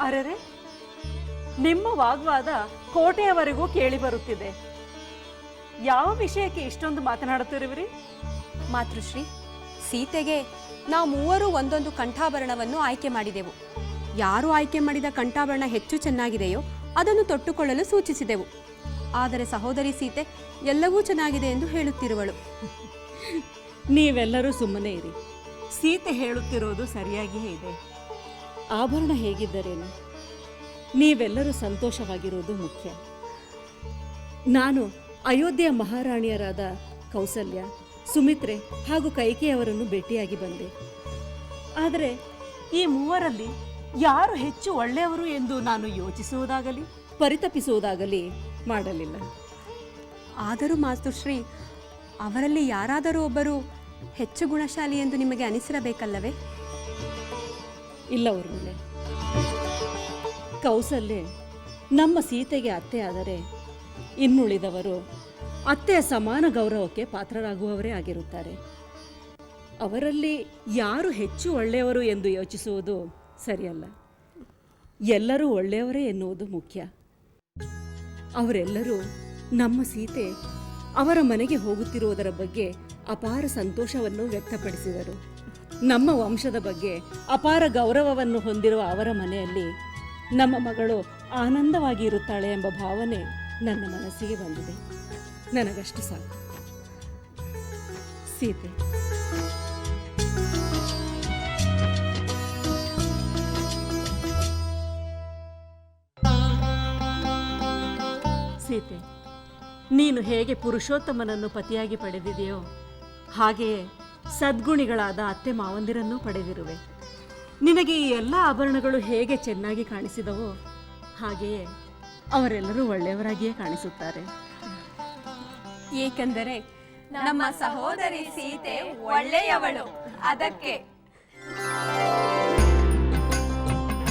ಅರೆರೆ, ನಿಮ್ಮ ವಾಗ್ವಾದ ಕೋಟೆಯವರೆಗೂ ಕೇಳಿ ಬರುತ್ತಿದೆ. ಯಾವ ವಿಷಯಕ್ಕೆ ಇಷ್ಟೊಂದು ಮಾತನಾಡುತ್ತಿರುವಿರಿ? ಮಾತೃಶ್ರೀ, ಸೀತೆಗೆ ನಾವು ಮೂವರು ಒಂದೊಂದು ಕಂಠಾಭರಣವನ್ನು ಆಯ್ಕೆ ಮಾಡಿದೆವು. ಯಾರು ಆಯ್ಕೆ ಮಾಡಿದ ಕಂಠಾಭರಣ ಹೆಚ್ಚು ಚೆನ್ನಾಗಿದೆಯೋ ಅದನ್ನು ತೊಟ್ಟುಕೊಳ್ಳಲು ಸೂಚಿಸಿದೆವು. ಆದರೆ ಸಹೋದರಿ ಸೀತೆ ಎಲ್ಲವೂ ಚೆನ್ನಾಗಿದೆ ಎಂದು ಹೇಳುತ್ತಿರುವಳು. ನೀವೆಲ್ಲರೂ ಸುಮ್ಮನೆ ಇರಿ. ಸೀತೆ ಹೇಳುತ್ತಿರೋದು ಸರಿಯಾಗಿಯೇ ಇದೆ. ಆಭರಣ ಹೇಗಿದ್ದರೇನು, ನೀವೆಲ್ಲರೂ ಸಂತೋಷವಾಗಿರುವುದು ಮುಖ್ಯ. ನಾನು ಅಯೋಧ್ಯೆಯ ಮಹಾರಾಣಿಯರಾದ ಕೌಸಲ್ಯ, ಸುಮಿತ್ರೆ ಹಾಗೂ ಕೈಕೆಯವರನ್ನು ಭೇಟಿಯಾಗಿ ಬಂದೆ. ಆದರೆ ಈ ಮೂವರಲ್ಲಿ ಯಾರು ಹೆಚ್ಚು ಒಳ್ಳೆಯವರು ಎಂದು ನಾನು ಯೋಚಿಸುವುದಾಗಲಿ ಪರಿತಪಿಸುವುದಾಗಲಿ ಮಾಡಲಿಲ್ಲ. ಆದರೂ ಮಾತೃಶ್ರೀ, ಅವರಲ್ಲಿ ಯಾರಾದರೂ ಒಬ್ಬರು ಹೆಚ್ಚು ಗುಣಶಾಲಿ ಎಂದು ನಿಮಗೆ ಅನಿಸಿರಬೇಕಲ್ಲವೇ? ಇಲ್ಲ ಊರ್ಮಿಳೆ, ಕೌಸಲ್ಯೆ ನಮ್ಮ ಸೀತೆಗೆ ಅತ್ತೆ ಆದರೆ ಇನ್ನುಳಿದವರು ಅತ್ತೆಯ ಸಮಾನ ಗೌರವಕ್ಕೆ ಪಾತ್ರರಾಗುವವರೇ ಆಗಿರುತ್ತಾರೆ. ಅವರಲ್ಲಿ ಯಾರು ಹೆಚ್ಚು ಒಳ್ಳೆಯವರು ಎಂದು ಯೋಚಿಸುವುದು ಸರಿಯಲ್ಲ. ಎಲ್ಲರೂ ಒಳ್ಳೆಯವರೇ ಎನ್ನುವುದು ಮುಖ್ಯ. ಅವರೆಲ್ಲರೂ ನಮ್ಮ ಸೀತೆ ಅವರ ಮನೆಗೆ ಹೋಗುತ್ತಿರುವುದರ ಬಗ್ಗೆ ಅಪಾರ ಸಂತೋಷವನ್ನು ವ್ಯಕ್ತಪಡಿಸಿದರು. ನಮ್ಮ ವಂಶದ ಬಗ್ಗೆ ಅಪಾರ ಗೌರವವನ್ನು ಹೊಂದಿರುವ ಅವರ ಮನೆಯಲ್ಲಿ ನಮ್ಮ ಮಗಳು ಆನಂದವಾಗಿ ಇರುತ್ತಾಳೆ ಎಂಬ ಭಾವನೆ ನನ್ನ ಮನಸ್ಸಿಗೆ ಬಂದಿದೆ. ನನಗಷ್ಟು ಸಾಕು. ಸೀತೆ, ಸೀತೆ, ನೀನು ಹೇಗೆ ಪುರುಷೋತ್ತಮನನ್ನು ಪತಿಯಾಗಿ ಪಡೆದಿದೆಯೋ ಹಾಗೆಯೇ ಸದ್ಗುಣಿಗಳಾದ ಅತ್ತೆ ಮಾವಂದಿರನ್ನೂ ಪಡೆದಿರುವೆ. ನಿನಗೆ ಈ ಎಲ್ಲ ಆಭರಣಗಳು ಹೇಗೆ ಚೆನ್ನಾಗಿ ಕಾಣಿಸಿದವೋ ಹಾಗೆಯೇ ಅವರೆಲ್ಲರೂ ಒಳ್ಳೆಯವರಾಗಿಯೇ ಕಾಣಿಸುತ್ತಾರೆ. ಏಕೆಂದರೆ ನಮ್ಮ ಸಹೋದರಿ ಸೀತೆ ಒಳ್ಳೆಯವಳು, ಅದಕ್ಕೆ.